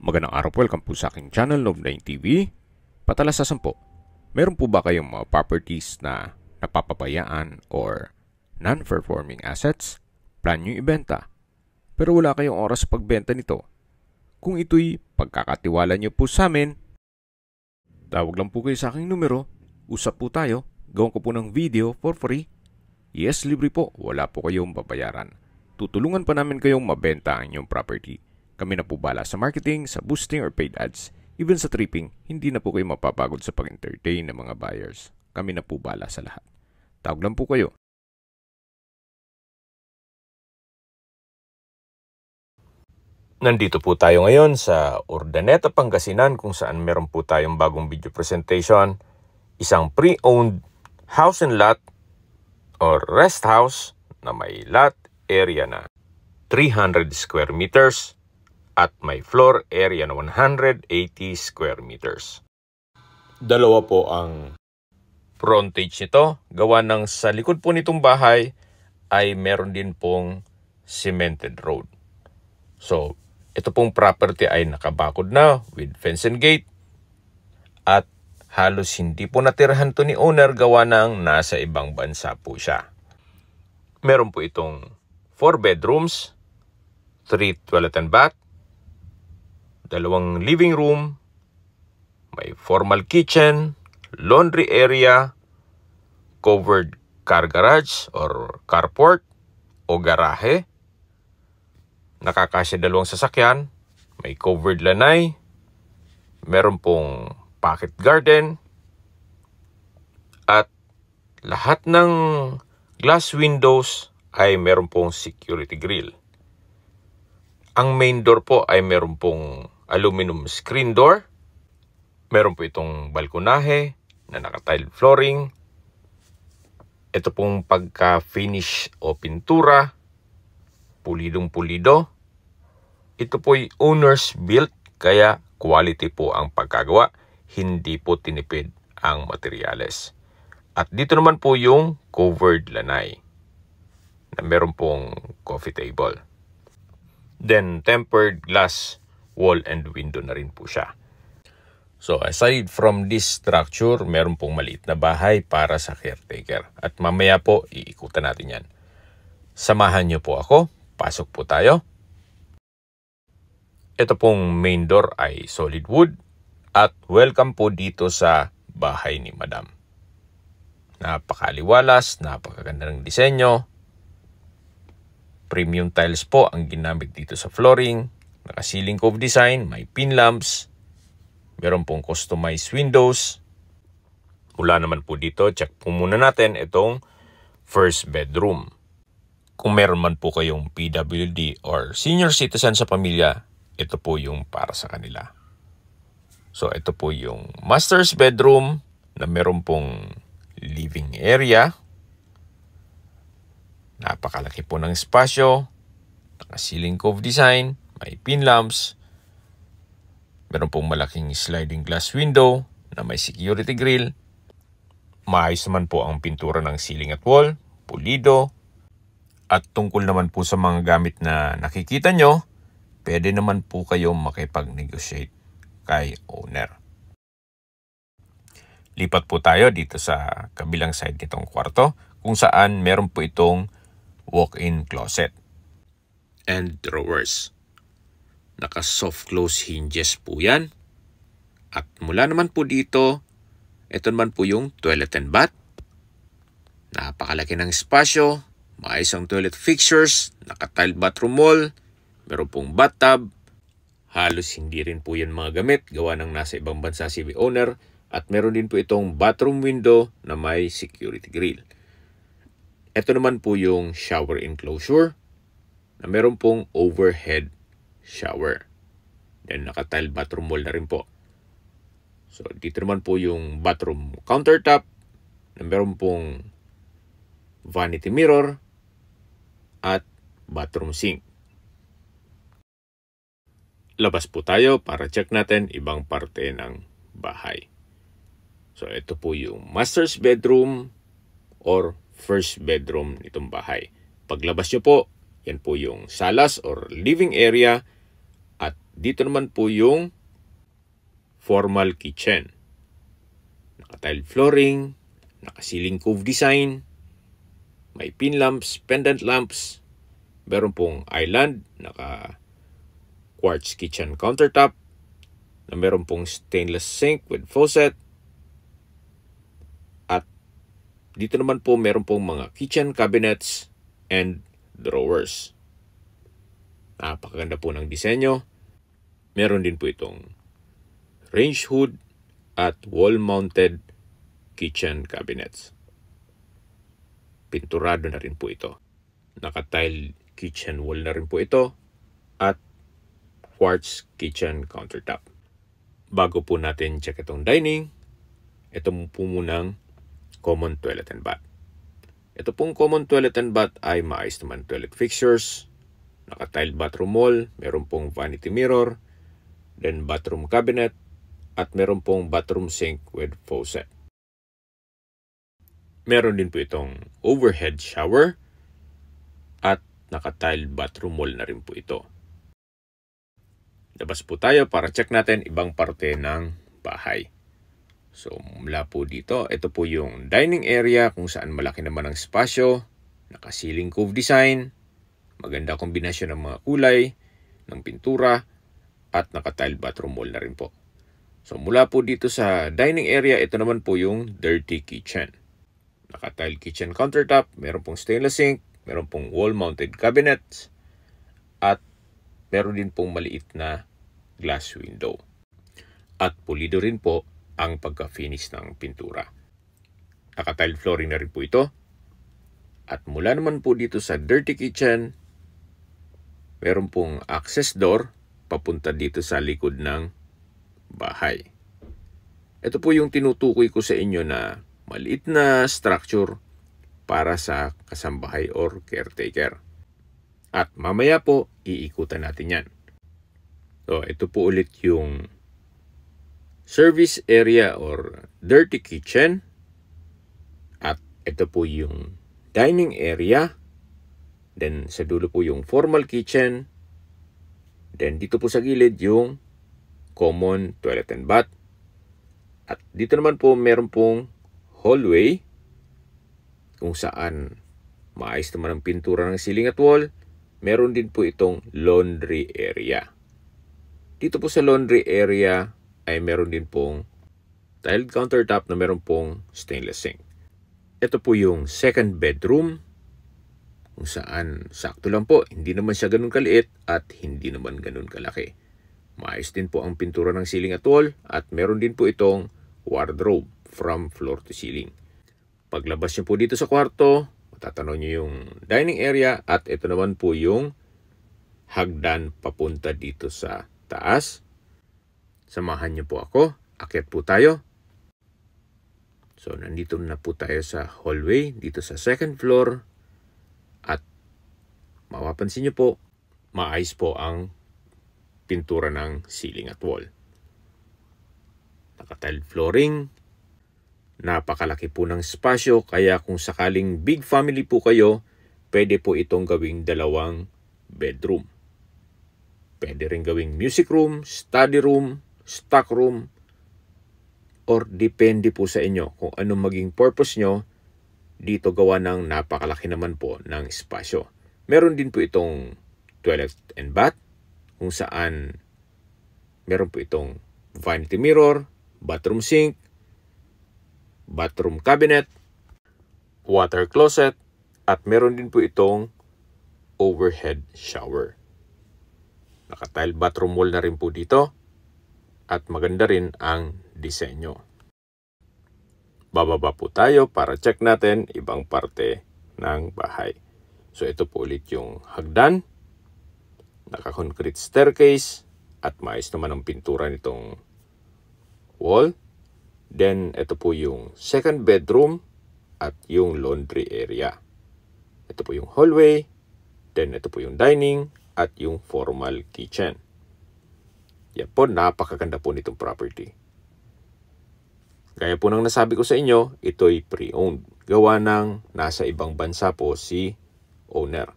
Magandang araw po, welcome po sa aking channel, Noob9 TV. Patalasasan po, meron po ba kayong mga properties na napapabayaan or non-performing assets? Plan nyo ibenta, pero wala kayong oras sa pagbenta nito. Kung ito'y pagkakatiwala nyo po sa amin, tawag lang po kayo sa aking numero, usap po tayo, gawin ko po ng video for free. Yes, libre po, wala po kayong babayaran. Tutulungan pa namin kayong mabenta ang inyong property. Kami na po bala sa marketing, sa boosting or paid ads. Even sa tripping, hindi na po kayo mapapagod sa pag-entertain ng mga buyers. Kami na po bala sa lahat. Tawag lang po kayo. Nandito po tayo ngayon sa Urdaneta, Pangasinan kung saan meron po tayong bagong video presentation. Isang pre-owned house and lot or rest house na may lot area na 300 square meters at may floor area na 180 square meters. Dalawa po ang frontage nito. Gawa ng sa likod po nitong bahay ay meron din pong cemented road. So, ito pong property ay nakabakod na with fence and gate at halos hindi po natirahan to ni owner gawa ng nasa ibang bansa po siya. Meron po itong 4 bedrooms, 3 toilet and bath, 2 living room, may formal kitchen, laundry area, covered car garage or carport o garahe. Nakakasya 2 sasakyan, may covered lanay, meron pong pocket garden, at lahat ng glass windows ay meron pong security grill. Ang main door po ay meron pong aluminum screen door. Meron po itong balkonahe na naka-tile flooring. Ito pong pagka-finish o pintura, pulidong-pulido. Ito po'y owner's built, kaya quality po ang pagkagawa. Hindi po tinipid ang materyales. At dito naman po yung covered lanay na meron pong coffee table. Then, tempered glass wall and window na rin po siya. So, aside from this structure, meron pong maliit na bahay para sa caretaker. At mamaya po, iikutan natin yan. Samahan niyo po ako. Pasok po tayo. Ito pong main door ay solid wood. At welcome po dito sa bahay ni Madam. Napakaliwalas, napakaganda ng disenyo. Premium tiles po ang ginamit dito sa flooring. Naka-ceiling cove design, may pin lamps. Meron pong customized windows. Mula naman po dito, check po muna natin itong first bedroom. Kung meron man po kayong PWD or senior citizen sa pamilya, ito po yung para sa kanila. So ito po yung master's bedroom na meron pong living area. Napakalaki po ng espasyo. Naka-ceiling cove design. May pin lamps. Meron pong malaking sliding glass window na may security grill. Maayos naman po ang pintura ng ceiling at wall. Pulido. At tungkol naman po sa mga gamit na nakikita nyo, pwede naman po kayong makipag-negotiate kay owner. Lipat po tayo dito sa kabilang side nitong kwarto kung saan meron po itong walk-in closet and drawers. Naka-soft close hinges po yan. At mula naman po dito, ito naman po yung toilet and bath. Napakalaki ng espasyo. Maayos ang toilet fixtures. Naka-tile bathroom wall. Meron pong bathtub. Halos hindi rin po yan mga gamit. Gawa ng nasa ibang bansa si owner. At meron din po itong bathroom window na may security grill. Ito naman po yung shower enclosure na meron pong overhead shower. Then naka-tile bathroom wall na rin po. So dito naman po yung bathroom countertop na meron pong vanity mirror at bathroom sink. Labas po tayo para check natin ibang parte ng bahay. So ito po yung master's bedroom or first bedroom nitong bahay. Paglabas nyo po, yan po yung salas or living area at dito naman po yung formal kitchen. Naka-tile flooring, naka-ceiling cove design, may pin lamps, pendant lamps, meron pong island, naka-quartz kitchen countertop, na meron pong stainless sink with faucet, at dito naman po meron pong mga kitchen cabinets and drawers. Napakaganda po ng disenyo. Meron din po itong range hood at wall-mounted kitchen cabinets. Pinturado na rin po ito. Naka-tile kitchen wall na rin po ito at quartz kitchen countertop. Bago po natin check itong dining, ito po munang common toilet and bath. Ito pong common toilet and bath ay maayos naman toilet fixtures, naka-tile bathroom wall, meron pong vanity mirror, then bathroom cabinet, at meron pong bathroom sink with faucet. Meron din po itong overhead shower at naka-tile bathroom wall na rin po ito. Labas po tayo para check natin ibang parte ng bahay. So mula po dito, ito po yung dining area kung saan malaki naman ang spasyo, naka-ceiling cove design, maganda kombinasyon ng mga kulay, ng pintura, at naka-tile bathroom wall na rin po. So mula po dito sa dining area, ito naman po yung dirty kitchen. Naka-tile kitchen countertop, meron pong stainless sink, meron pong wall-mounted cabinets, at meron din pong maliit na glass window. At pulido rin po ang pagka-finish ng pintura. Naka-tile flooring na rin po ito. At mula naman po dito sa dirty kitchen, meron pong access door papunta dito sa likod ng bahay. Ito po yung tinutukoy ko sa inyo na maliit na structure para sa kasambahay or caretaker. At mamaya po, iikutan natin yan. So, ito po ulit yung service area or dirty kitchen. At ito po yung dining area. Then, sa dulo po yung formal kitchen. Then, dito po sa gilid yung common toilet and bath. At dito naman po meron pong hallway kung saan maayos naman ang pintura ng ceiling at wall. Meron din po itong laundry area. Dito po sa laundry area ay meron din pong tiled countertop na meron pong stainless sink. Ito po yung second bedroom kung saan sakto lang po. Hindi naman siya ganun kaliit at hindi naman ganun kalaki. Maayos din po ang pintura ng ceiling at wall at meron din po itong wardrobe from floor to ceiling. Paglabas niyo po dito sa kwarto, matatanaw niyo yung dining area at ito naman po yung hagdan papunta dito sa taas. Samahan niyo po ako. Akyat po tayo. So, nandito na po tayo sa hallway dito sa second floor. At mapapansin niyo po, maayos po ang pintura ng ceiling at wall. Naka-tile flooring. Napakalaki po ng spasyo kaya kung sakaling big family po kayo, pwede po itong gawing 2 bedroom. Pwede rin gawing music room, study room, stock room, or depende po sa inyo kung anong maging purpose nyo. Dito gawa ng napakalaki naman po ng spasyo. Meron din po itong toilet and bath kung saan meron po itong vanity mirror, bathroom sink, bathroom cabinet, water closet, at meron din po itong overhead shower. Naka-tile bathroom wall na rin po dito at maganda rin ang disenyo. Bababa po tayo para check natin ibang parte ng bahay. So ito po ulit yung hagdan, naka-concrete staircase, at maayos naman ang pintura nitong wall. Then ito po yung second bedroom at yung laundry area. Ito po yung hallway, then ito po yung dining at yung formal kitchen. Yan po, napakaganda po nitong property. Gaya po ng nasabi ko sa inyo, ito'y pre-owned. Gawa ng nasa ibang bansa po si owner.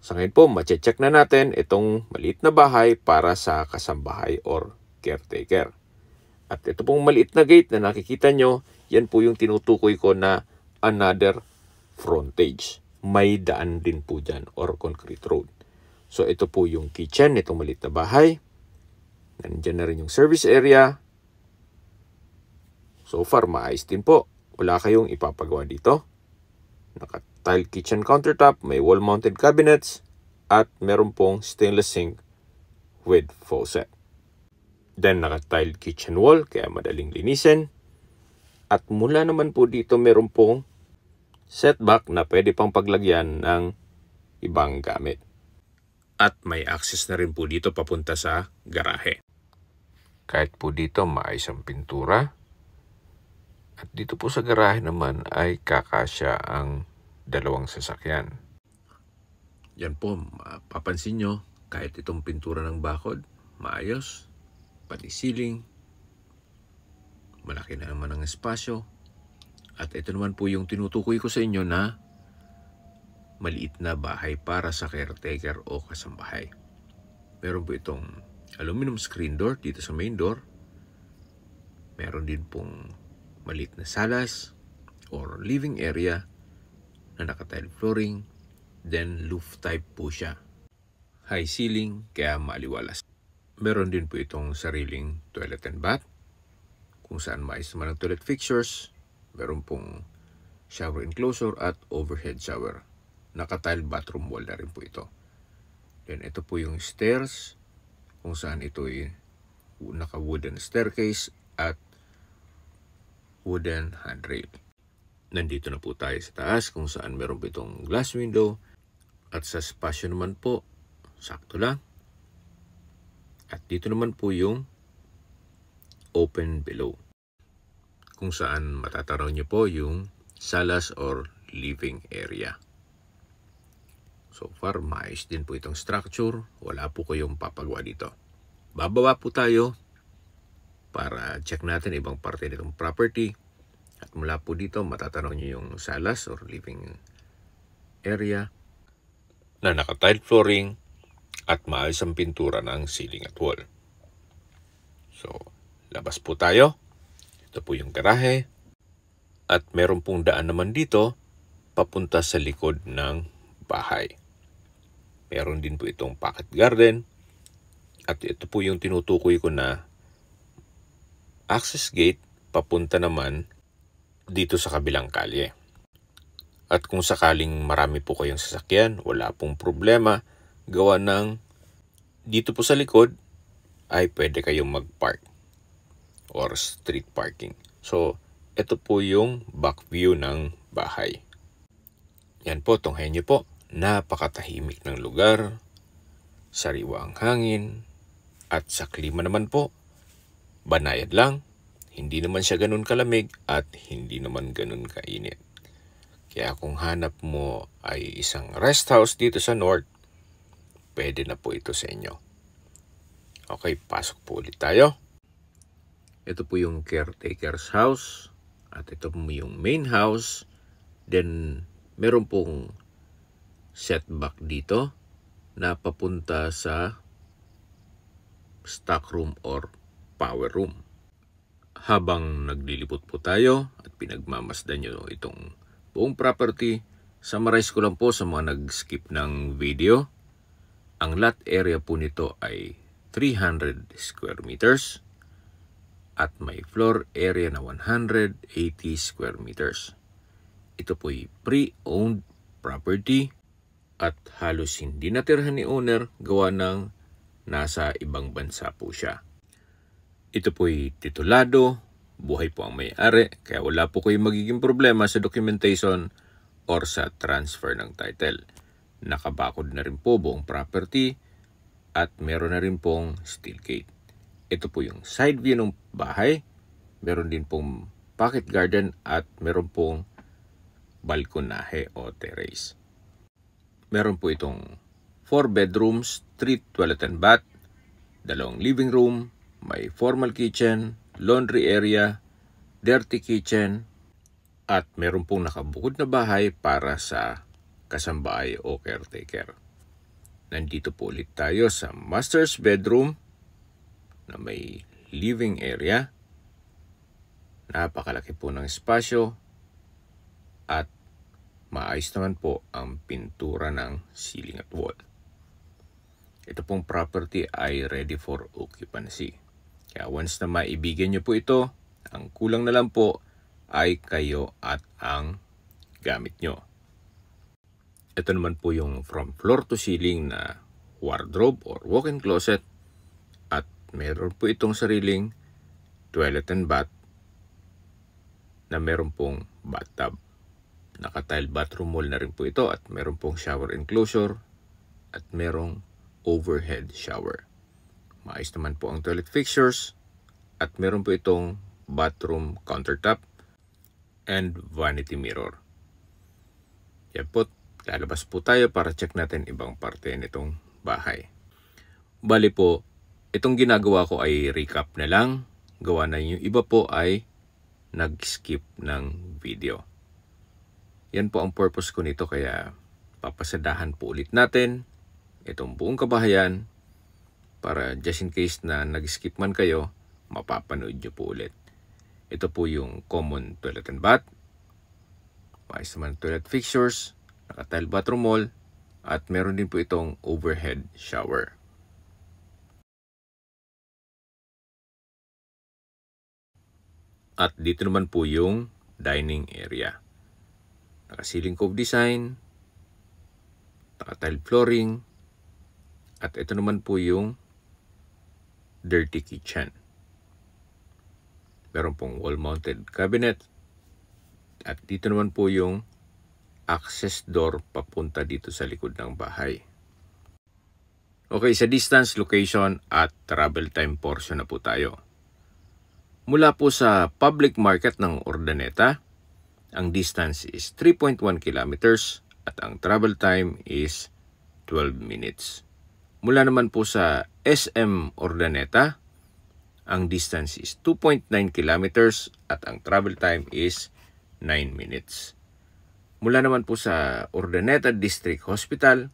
Sa ngayon po, mache-check na natin itong maliit na bahay para sa kasambahay or caretaker. At ito pong maliit na gate na nakikita nyo, yan po yung tinutukoy ko na another frontage. May daan din po dyan or concrete road. So ito po yung kitchen nitong maliit na bahay. Nandiyan na rin yung service area. So far, maayos din po. Wala kayong ipapagawa dito. Naka-tile kitchen countertop, may wall-mounted cabinets, at meron pong stainless sink with faucet. Then naka-tile kitchen wall, kaya madaling linisin. At mula naman po dito, meron pong setback na pwede pang paglagyan ng ibang gamit. At may access na rin po dito papunta sa garahe. Kahit po dito maayos ang pintura. At dito po sa garahe naman ay kakasya ang dalawang sasakyan. Yan po, mapapansin nyo, kahit itong pintura ng bakod, maayos, pati ceiling, malaki na naman ang espasyo. At ito naman po yung tinutukoy ko sa inyo na maliit na bahay para sa caretaker o kasambahay. Meron po itong aluminum screen door dito sa main door. Meron din pong maliit na salas or living area na naka-tile flooring. Then roof type po siya. High ceiling kaya maaliwalas. Meron din po itong sariling toilet and bath kung saan maayos naman ang toilet fixtures. Meron pong shower enclosure at overhead shower. Naka-tile bathroom wall na rin po ito. Then ito po yung stairs kung saan ito ay naka-wooden staircase at wooden handrail. Nandito na po tayo sa taas kung saan meron po itong glass window. At sa spasyo naman po, sakto lang. At dito naman po yung open below, kung saan matatanaw nyo po yung salas or living area. So far, maayos din po itong structure. Wala po kayong papagawa dito. Bababa po tayo para check natin ibang parte nitong property. At mula po dito, matatanaw nyo yung salas or living area na naka-tile flooring at maayos ang pintura ng ceiling at wall. So, labas po tayo. Ito po yung garahe. At meron pong daan naman dito papunta sa likod ng bahay. Meron din po itong pocket garden. At ito po yung tinutukoy ko na access gate papunta naman dito sa kabilang kalye. At kung sakaling marami po kayong sasakyan, wala pong problema. Gawa ng dito po sa likod ay pwede kayong mag-park or street parking. So, ito po yung back view ng bahay. Yan po, tunghayan nyo po. Napakatahimik ng lugar, sariwa ang hangin, at sa klima naman po, banayad lang. Hindi naman siya ganun kalamig at hindi naman ganun kainit. Kaya kung hanap mo ay isang rest house dito sa North, pwede na po ito sa inyo. Okay, pasok po ulit tayo. Ito po yung caretaker's house. At ito po yung main house. Then, meron pong setback dito na papunta sa stock room or power room. Habang naglilipot po tayo at pinagmamasdan nyo itong buong property, summarize ko lang po sa mga nag-skip ng video. Ang lot area po nito ay 300 square meters at may floor area na 180 square meters. Ito po ay pre-owned property at halos hindi natirhan ni owner gawa ng nasa ibang bansa po siya. Ito po ay titulado, buhay po ang may-ari, kaya wala po kayong magiging problema sa documentation or sa transfer ng title. Nakabakod na rin po buong property at meron na rin pong steel gate. Ito po yung side view ng bahay. Meron din pong pocket garden at meron pong balkonahe o terrace. Meron po itong 4 bedrooms, 3 toilet and bath, 2 living room, may formal kitchen, laundry area, dirty kitchen, at meron pong nakabukod na bahay para sa kasambahay o caretaker. Nandito po ulit tayo sa master's bedroom na may living area. Napakalaki po ng espasyo at maayos naman po ang pintura ng ceiling at wall. Ito pong property ay ready for occupancy. Kaya once na maibigyan nyo po ito, ang kulang na lang po ay kayo at ang gamit nyo. Ito naman po yung from floor to ceiling na wardrobe or walk-in closet at meron po itong sariling toilet and bath na meron pong bathtub. Naka-tile bathroom wall na rin po ito at meron pong shower enclosure at merong overhead shower. Maayos naman po ang toilet fixtures at meron po itong bathroom countertop and vanity mirror. Yan po, lalabas po tayo para check natin ibang parte nitong bahay. Bali po, itong ginagawa ko ay recap na lang. Gawa na yung iba po ay nag-skip ng video. Yan po ang purpose ko nito, kaya papasadahan po ulit natin itong buong kabahayan para just in case na nag-skip man kayo, mapapanood nyo po ulit. Ito po yung common toilet and bath. Maayos naman toilet fixtures, naka-tile bathroom wall, at meron din po itong overhead shower. At dito naman po yung dining area. Naka-ceiling cove design, naka-tile flooring, at ito naman po yung dirty kitchen. Meron pong wall-mounted cabinet, at dito naman po yung access door papunta dito sa likod ng bahay. Okay, sa distance, location at travel time portion na po tayo. Mula po sa public market ng Urdaneta, ang distance is 3.1 kilometers at ang travel time is 12 minutes. Mula naman po sa SM Urdaneta, ang distance is 2.9 kilometers at ang travel time is 9 minutes. Mula naman po sa Urdaneta District Hospital,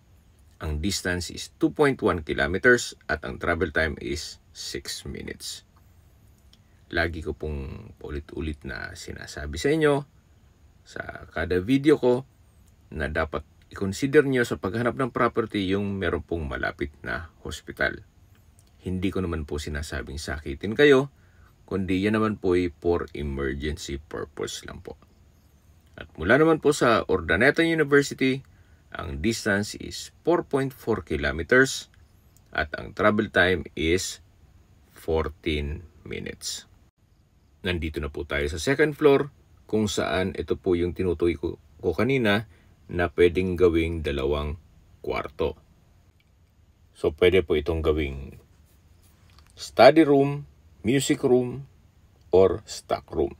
ang distance is 2.1 kilometers at ang travel time is 6 minutes. Lagi ko pong ulit-ulit na sinasabi sa inyo sa kada video ko na dapat i-consider nyo sa paghanap ng property yung meron pong malapit na hospital. Hindi ko naman po sinasabing sakitin kayo, kundi yan naman po ay for emergency purpose lang po. At mula naman po sa Urdaneta University, ang distance is 4.4 kilometers at ang travel time is 14 minutes. Nandito na po tayo sa second floor kung saan ito po yung tinutukoy ko kanina na pwedeng gawing 2 kwarto. So pwede po itong gawing study room, music room, or stock room.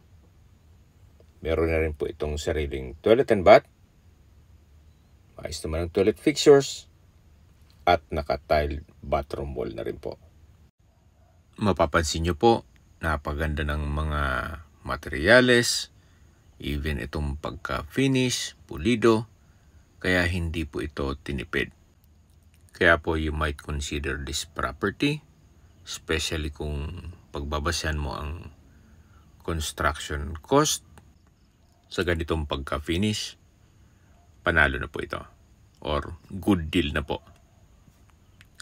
Meron na rin po itong sariling toilet and bath. Maayos naman ang toilet fixtures at naka-tile bathroom wall na rin po. Mapapansin nyo po, napaganda ng mga materyales, even itong pagka-finish, pulido, kaya hindi po ito tinipid. Kaya po you might consider this property, especially kung pagbabasyan mo ang construction cost sa ganitong pagka-finish, panalo na po ito. Or good deal na po.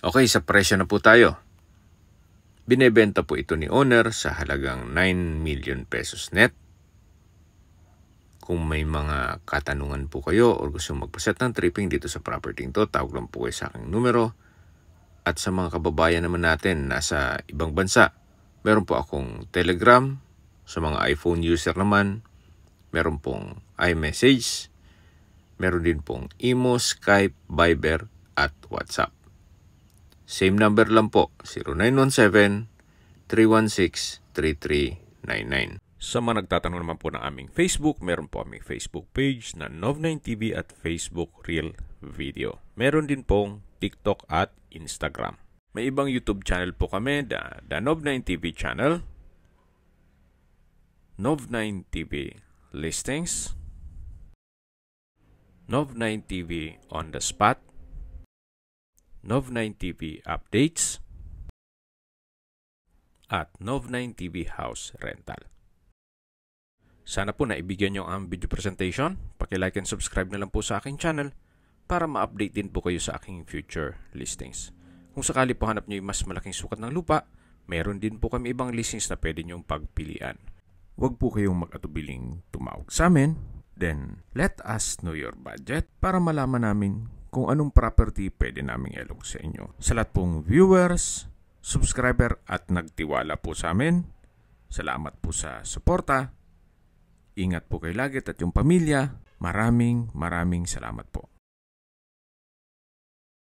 Okay, sa presyo na po tayo. Binebenta po ito ni owner sa halagang 9 million pesos net. Kung may mga katanungan po kayo o gusto magpaset ng tripping dito sa property ito, tawag lang po kayo sa aking numero. At sa mga kababayan naman natin nasa ibang bansa, meron po akong Telegram. Sa mga iPhone user naman, meron pong iMessage. Meron din pong Imo, Skype, Viber at WhatsApp. Same number lang po, 0917-316-3399. Sa mga nagtatanong naman po ng aming Facebook, meron po aming Facebook page na Nov9TV at Facebook Real Video. Meron din pong TikTok at Instagram. May ibang YouTube channel po kami, the Nov9TV channel, Nov9TV Listings, Nov9TV On The Spot, Nov9 TV Updates at Nov9 TV House Rental. Sana po naibigyan nyo ang video presentation. Paki-like and subscribe na lang po sa aking channel para ma-update din po kayo sa aking future listings. Kung sakali po hanap nyo yung mas malaking sukat ng lupa, meron din po kami ibang listings na pwede nyong pagpilian. Huwag po kayong mag-atubiling tumawag sa amin. Then, let us know your budget para malaman namin kung anong property pwede naming ilog sa inyo. Sa lahat pong viewers, subscriber at nagtiwala po sa amin, salamat po sa suporta. Ingat po kayo lagi at yung pamilya. Maraming salamat po.